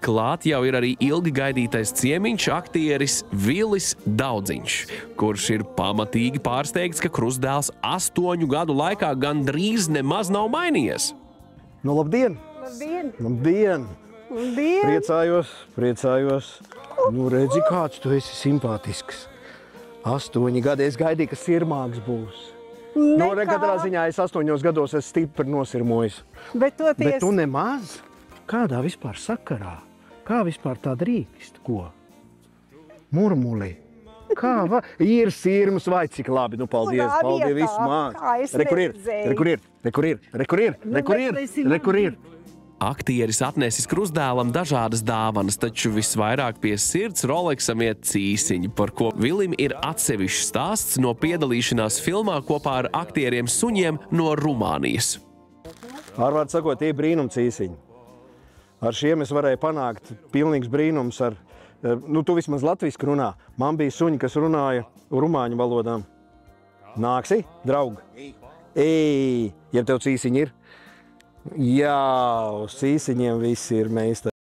Klāt jau ir arī ilgi gaidītais ciemiņš, aktieris Vilis Daudziņš, kurš ir pamatīgi pārsteigts, ka krustdēls 8 gadu laikā gandrīz nemaz nav mainījies. Nu, labdien! Labdien! Labdien! Labdien! Priecājos. Nu, redzi, kāds tu esi simpātisks. 8 gadi es gaidīju, ka sirmāks būs. Nu, katrā ziņā es 8 gados esmu stipri nosirmojis. Bet tu nemaz? Kādā vispār sakarā? Kā vispār tā drīkst? Ko? Murmuli. Kā ir sirmas vai cik labi? Nu, paldies, viss māk. Re, kur ir. Aktieris atnesis krustdēlam dažādas dāvanas, taču visvairāk pie sirds Rolexam iet cīsiņi, par ko Vilim ir atsevišķs stāsts no piedalīšanās filmā kopā ar aktieriem suņiem no Rumānijas. Ārvārds sakot, tie brīnum cīsiņi. Ar šiem es varēju panākt pilnīgs brīnums ar, tu vismaz latviski runā. Man bija suņi, kas runāja rumāņu valodām. Nāksi, draugi? Ej, ja tev cīsiņi ir? Jā, uz cīsiņiem visi ir meistari.